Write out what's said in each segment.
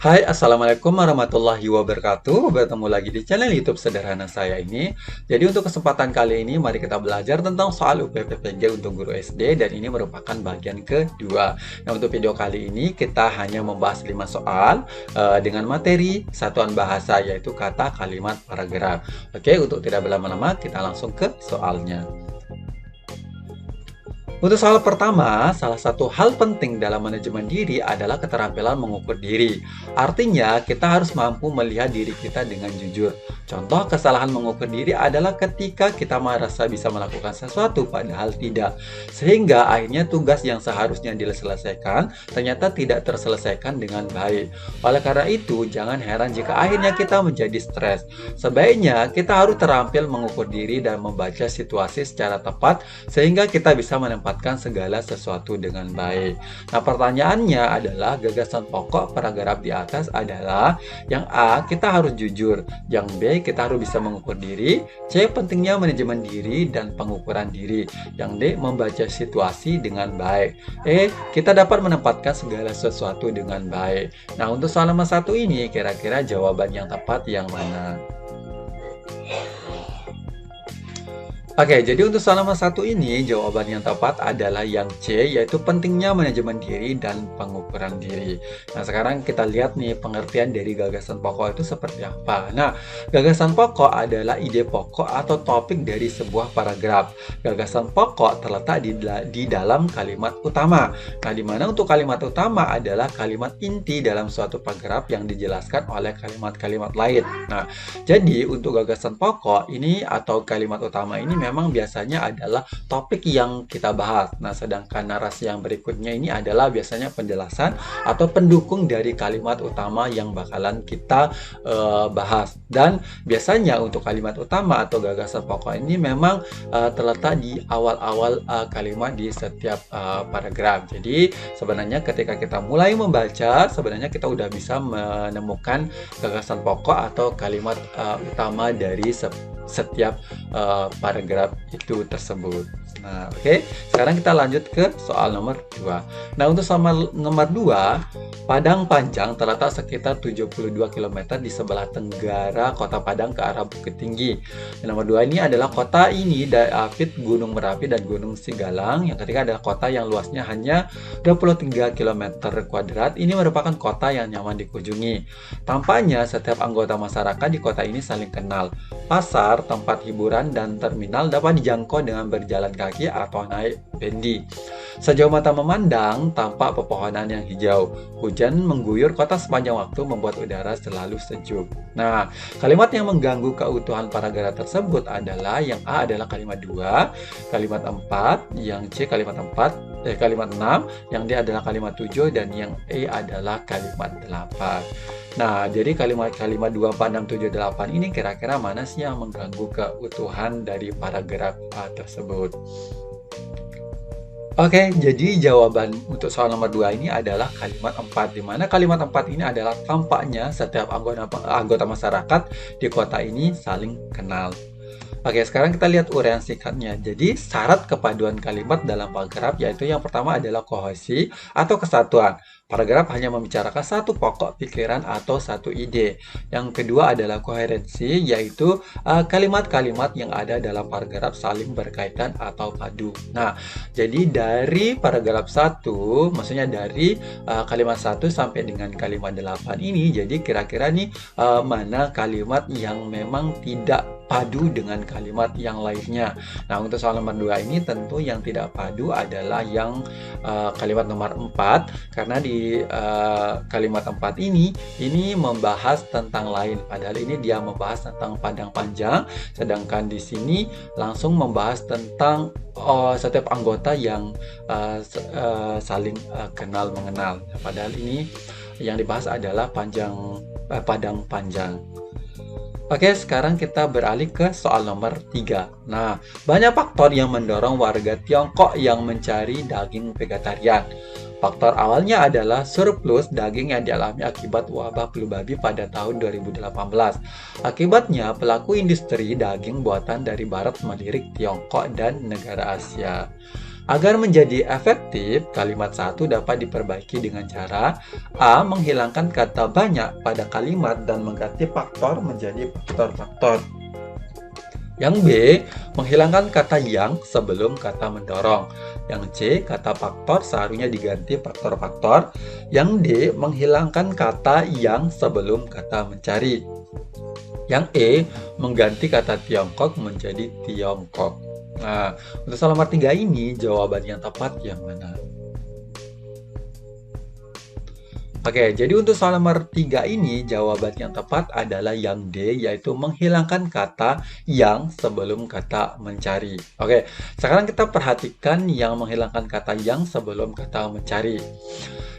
Hai, Assalamualaikum warahmatullahi wabarakatuh. Bertemu lagi di channel YouTube sederhana saya ini. Jadi untuk kesempatan kali ini, mari kita belajar tentang soal UPPPG untuk guru SD dan ini merupakan bagian kedua. Nah, untuk video kali ini kita hanya membahas 5 soal dengan materi satuan bahasa yaitu kata, kalimat, paragraf. Oke, untuk tidak berlama-lama kita langsung ke soalnya. Untuk soal pertama, salah satu hal penting dalam manajemen diri adalah keterampilan mengukur diri. Artinya, kita harus mampu melihat diri kita dengan jujur. Contoh kesalahan mengukur diri adalah ketika kita merasa bisa melakukan sesuatu padahal tidak. Sehingga akhirnya tugas yang seharusnya diselesaikan ternyata tidak terselesaikan dengan baik. Oleh karena itu, jangan heran jika akhirnya kita menjadi stres. Sebaiknya kita harus terampil mengukur diri dan membaca situasi secara tepat sehingga kita bisa menempatkan segala sesuatu dengan baik. Nah, pertanyaannya adalah gagasan pokok paragraf di atas adalah yang A, kita harus jujur, yang B, kita harus bisa mengukur diri, C, pentingnya manajemen diri dan pengukuran diri, yang D, membaca situasi dengan baik, E, kita dapat menempatkan segala sesuatu dengan baik. Nah, untuk soal nomor 1 ini kira-kira jawaban yang tepat yang mana? Oke, jadi untuk soal nomor 1 ini, jawaban yang tepat adalah yang C, yaitu pentingnya manajemen diri dan pengukuran diri. Nah, sekarang kita lihat nih pengertian dari gagasan pokok itu seperti apa. Nah, gagasan pokok adalah ide pokok atau topik dari sebuah paragraf. Gagasan pokok terletak di dalam kalimat utama. Nah, di mana untuk kalimat utama adalah kalimat inti dalam suatu paragraf yang dijelaskan oleh kalimat-kalimat lain. Nah, jadi untuk gagasan pokok ini atau kalimat utama ini memang biasanya adalah topik yang kita bahas. Nah, sedangkan narasi yang berikutnya ini adalah biasanya penjelasan atau pendukung dari kalimat utama yang bakalan kita bahas. Dan biasanya untuk kalimat utama atau gagasan pokok ini memang terletak di awal-awal kalimat di setiap paragraf. Jadi sebenarnya ketika kita mulai membaca, sebenarnya kita udah bisa menemukan gagasan pokok atau kalimat utama dari setiap paragraf itu tersebut. Nah, oke. Sekarang kita lanjut ke soal nomor 2. Nah, untuk soal nomor 2, Padang Panjang terletak sekitar 72 km di sebelah tenggara kota Padang ke arah Bukit Tinggi. Yang nomor 2 ini adalah kota ini dapat Gunung Merapi dan Gunung Sigalang. Yang ketiga adalah kota yang luasnya hanya 23 km kuadrat. Ini merupakan kota yang nyaman dikunjungi. Tampaknya setiap anggota masyarakat di kota ini saling kenal. Pasar, tempat hiburan, dan terminal dapat dijangkau dengan berjalan kaki atau naik bendi. Sejauh mata memandang, tampak pepohonan yang hijau. Hujan mengguyur kota sepanjang waktu membuat udara selalu sejuk. Nah, kalimat yang mengganggu keutuhan paragraf tersebut adalah yang A adalah kalimat 2, kalimat 4, yang C kalimat 6, yang D adalah kalimat 7, dan yang E adalah kalimat 8. Nah, jadi kalimat-kalimat 2, 4, 6, 7, 8 ini kira-kira mana sih yang mengganggu keutuhan dari paragraf tersebut? Oke, jadi jawaban untuk soal nomor 2 ini adalah kalimat 4, di mana kalimat 4 ini adalah tampaknya setiap anggota masyarakat di kota ini saling kenal. Oke, sekarang kita lihat uraian singkatnya. Jadi, syarat kepaduan kalimat dalam paragraf yaitu yang pertama adalah kohesi atau kesatuan. Paragraf hanya membicarakan satu pokok pikiran atau satu ide. Yang kedua adalah koherensi, yaitu kalimat-kalimat yang ada dalam paragraf saling berkaitan atau padu. Nah, jadi dari paragraf 1, maksudnya dari kalimat 1 sampai dengan kalimat 8 ini, jadi kira-kira nih mana kalimat yang memang tidak padu dengan kalimat yang lainnya. Nah, untuk soal nomor 2 ini tentu yang tidak padu adalah yang kalimat nomor 4, karena di kalimat 4 ini membahas tentang lain, padahal ini dia membahas tentang Padang Panjang, sedangkan di sini langsung membahas tentang setiap anggota yang saling kenal mengenal. Padahal ini yang dibahas adalah Padang Panjang. Oke, sekarang kita beralih ke soal nomor 3. Nah, banyak faktor yang mendorong warga Tiongkok yang mencari daging vegetarian. Faktor awalnya adalah surplus daging yang dialami akibat wabah flu babi pada tahun 2018. Akibatnya, pelaku industri daging buatan dari barat melirik Tiongkok dan negara Asia. Agar menjadi efektif, kalimat satu dapat diperbaiki dengan cara A. Menghilangkan kata banyak pada kalimat dan mengganti faktor menjadi faktor-faktor. Yang B. Menghilangkan kata yang sebelum kata mendorong. Yang C. Kata faktor seharusnya diganti faktor-faktor. Yang D. Menghilangkan kata yang sebelum kata mencari. Yang E. Mengganti kata Tiongkok menjadi Tiongkok. Nah, untuk soal nomor 3 ini jawaban yang tepat yang mana? Oke, jadi untuk soal nomor 3 ini jawaban yang tepat adalah yang D, yaitu menghilangkan kata yang sebelum kata mencari. Oke, sekarang kita perhatikan yang menghilangkan kata yang sebelum kata mencari.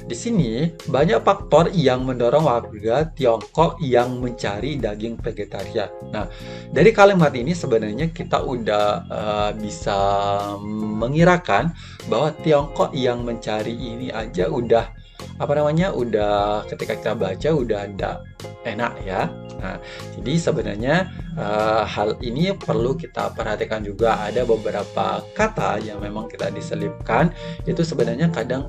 Di sini banyak faktor yang mendorong warga Tiongkok yang mencari daging vegetarian. Nah, dari kalimat ini sebenarnya kita udah bisa mengirakan bahwa Tiongkok yang mencari ini aja udah udah ketika kita baca udah ada enak ya. Nah, jadi sebenarnya hal ini perlu kita perhatikan juga. Ada beberapa kata yang memang kita diselipkan itu sebenarnya kadang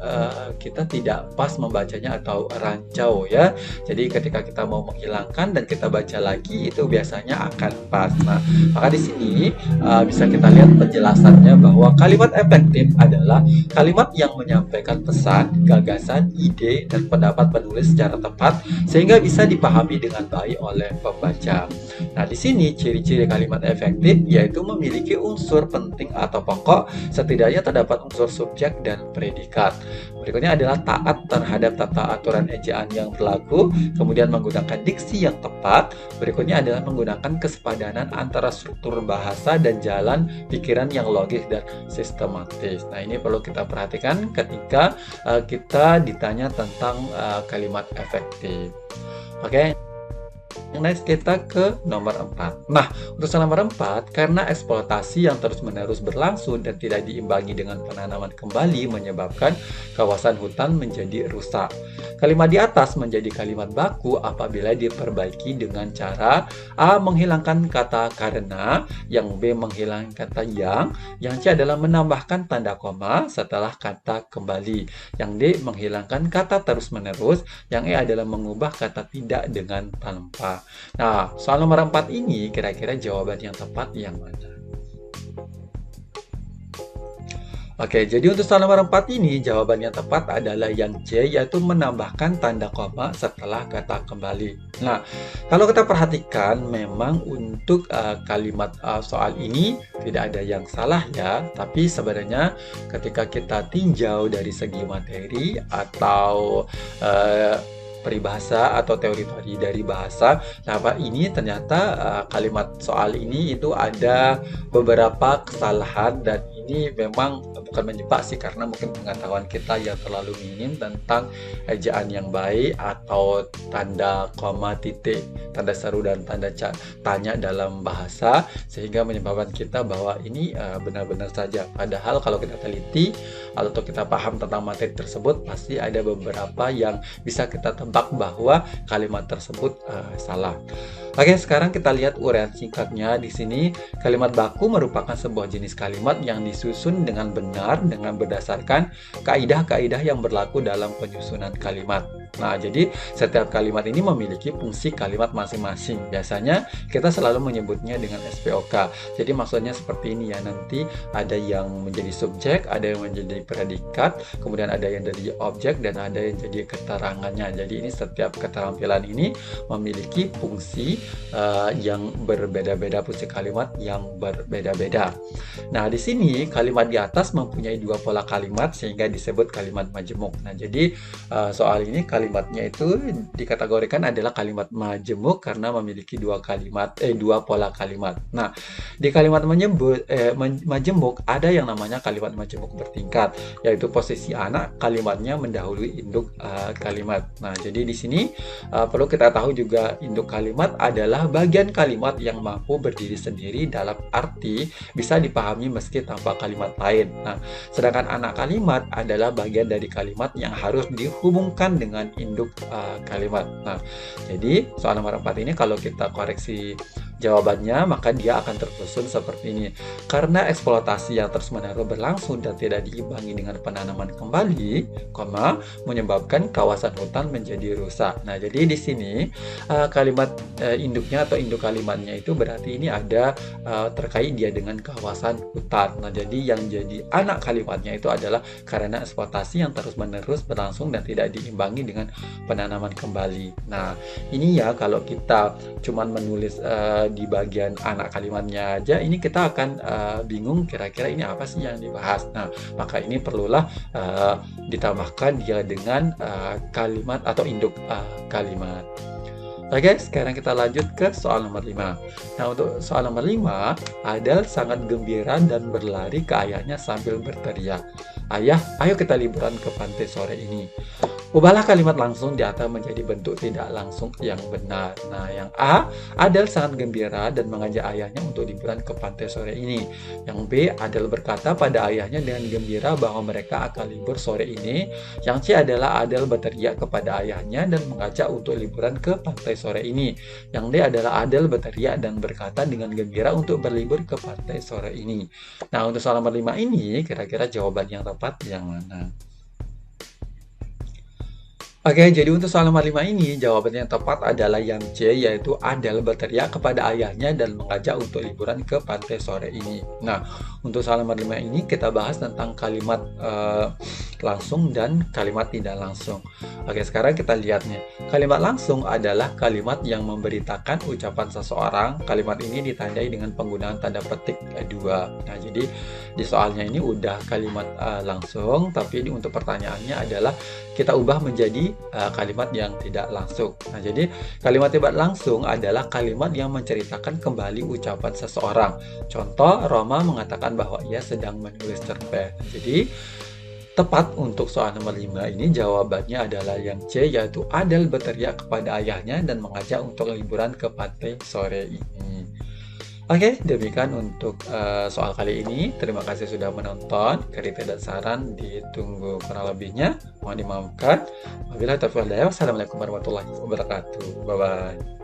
kita tidak pas membacanya atau rancau ya. Jadi ketika kita mau menghilangkan dan kita baca lagi itu biasanya akan pas. Nah, maka di sini bisa kita lihat penjelasannya bahwa kalimat efektif adalah kalimat yang menyampaikan pesan, gagasan, ide, dan pendapat penulis secara tepat sehingga bisa dipahami dengan baik oleh pembaca. Nah, di sini ciri-ciri kalimat efektif yaitu memiliki unsur penting atau pokok, setidaknya terdapat unsur subjek dan predikat. Berikutnya adalah taat terhadap tata aturan ejaan yang berlaku, kemudian menggunakan diksi yang tepat. Berikutnya adalah menggunakan kesepadanan antara struktur bahasa dan jalan pikiran yang logis dan sistematis. Nah, ini perlu kita perhatikan ketika kita ditanya tentang kalimat efektif. Oke. Next kita ke nomor 4. Nah, untuk soal nomor 4, karena eksploitasi yang terus-menerus berlangsung dan tidak diimbangi dengan penanaman kembali menyebabkan kawasan hutan menjadi rusak. Kalimat di atas menjadi kalimat baku apabila diperbaiki dengan cara A. Menghilangkan kata karena, yang B. Menghilangkan kata yang C adalah menambahkan tanda koma setelah kata kembali, yang D. Menghilangkan kata terus-menerus, yang E adalah mengubah kata tidak dengan tanpa. Nah, soal nomor 4 ini kira-kira jawaban yang tepat yang mana? Oke, jadi untuk soal nomor 4 ini jawaban yang tepat adalah yang C, yaitu menambahkan tanda koma setelah kata kembali. Nah, kalau kita perhatikan memang untuk kalimat soal ini tidak ada yang salah ya, tapi sebenarnya ketika kita tinjau dari segi materi atau peribahasa atau teori-teori dari bahasa. Nah, Pak, ini ternyata kalimat soal ini itu ada beberapa kesalahan dan ini memang bukan menjebak sih, karena mungkin pengetahuan kita yang terlalu minim tentang ejaan yang baik atau tanda koma, titik, tanda seru dan tanda tanya dalam bahasa, sehingga menyebabkan kita bahwa ini benar-benar saja. Padahal kalau kita teliti atau kita paham tentang materi tersebut, pasti ada beberapa yang bisa kita tebak bahwa kalimat tersebut salah. Oke, sekarang kita lihat uraian singkatnya. Di sini kalimat baku merupakan sebuah jenis kalimat yang disusun dengan benar dengan berdasarkan kaidah-kaidah yang berlaku dalam penyusunan kalimat. Nah, jadi setiap kalimat ini memiliki fungsi kalimat masing-masing. Biasanya kita selalu menyebutnya dengan SPOK. Jadi maksudnya seperti ini ya, nanti ada yang menjadi subjek, ada yang menjadi predikat, kemudian ada yang jadi objek, dan ada yang jadi keterangannya. Jadi ini setiap keterampilan ini memiliki fungsi yang berbeda-beda, fungsi kalimat yang berbeda-beda. Nah, di sini kalimat di atas mempunyai dua pola kalimat sehingga disebut kalimat majemuk. Nah, jadi soal ini kalimatnya itu dikategorikan adalah kalimat majemuk karena memiliki dua pola kalimat. Nah, di kalimat majemuk ada yang namanya kalimat majemuk bertingkat, yaitu posisi anak kalimatnya mendahului induk kalimat. Nah, jadi di sini perlu kita tahu juga induk kalimat adalah bagian kalimat yang mampu berdiri sendiri dalam arti bisa dipahami meski tanpa kalimat lain. Nah, sedangkan anak kalimat adalah bagian dari kalimat yang harus dihubungkan dengan induk kalimat. Nah, jadi soal nomor 4 ini kalau kita koreksi Jawabannya, maka dia akan tersusun seperti ini. Karena eksploitasi yang terus-menerus berlangsung dan tidak diimbangi dengan penanaman kembali, menyebabkan kawasan hutan menjadi rusak. Nah, jadi di sini kalimat induknya atau induk kalimatnya itu berarti ini ada terkait dia dengan kawasan hutan. Nah, jadi yang jadi anak kalimatnya itu adalah karena eksploitasi yang terus-menerus berlangsung dan tidak diimbangi dengan penanaman kembali. Nah, ini ya kalau kita cuman menulis di bagian anak kalimatnya aja, ini kita akan bingung kira-kira ini apa sih yang dibahas. Nah, maka ini perlulah ditambahkan dia dengan kalimat atau induk kalimat. Oke, sekarang kita lanjut ke soal nomor 5. Nah, untuk soal nomor 5, Adel sangat gembira dan berlari ke ayahnya sambil berteriak, "Ayah, ayo kita liburan ke pantai sore ini." Ubahlah kalimat langsung di atas menjadi bentuk tidak langsung yang benar. Nah, yang A, Adel sangat gembira dan mengajak ayahnya untuk liburan ke pantai sore ini. Yang B, Adel berkata pada ayahnya dengan gembira bahwa mereka akan libur sore ini. Yang C adalah Adel berteriak kepada ayahnya dan mengajak untuk liburan ke pantai sore ini. Yang D adalah Adel berteriak dan berkata dengan gembira untuk berlibur ke pantai sore ini. Nah, untuk soal nomor 5 ini, kira-kira jawaban yang tepat yang mana? Oke, jadi untuk soal nomor 5 ini, jawabannya yang tepat adalah yang C, yaitu Adele berteriak kepada ayahnya dan mengajak untuk liburan ke pantai sore ini. Nah, untuk soal nomor 5 ini kita bahas tentang kalimat langsung dan kalimat tidak langsung. Oke, sekarang kita lihatnya. Kalimat langsung adalah kalimat yang memberitakan ucapan seseorang. Kalimat ini ditandai dengan penggunaan tanda petik 2. Nah, jadi di soalnya ini udah kalimat langsung, tapi ini untuk pertanyaannya adalah kita ubah menjadi kalimat yang tidak langsung. Nah, jadi kalimat tidak langsung adalah kalimat yang menceritakan kembali ucapan seseorang. Contoh, Roma mengatakan bahwa ia sedang menulis cerpen. Jadi, tepat untuk soal nomor 5 ini jawabannya adalah yang C, yaitu Adele berteriak kepada ayahnya dan mengajak untuk liburan ke pantai sore ini. Oke, demikian untuk soal kali ini. Terima kasih sudah menonton. Kritik dan saran ditunggu kurang lebihnya. Mohon dimaafkan. Wabillahi taufiq wal hidayah. Wassalamualaikum warahmatullahi wabarakatuh. Bye-bye.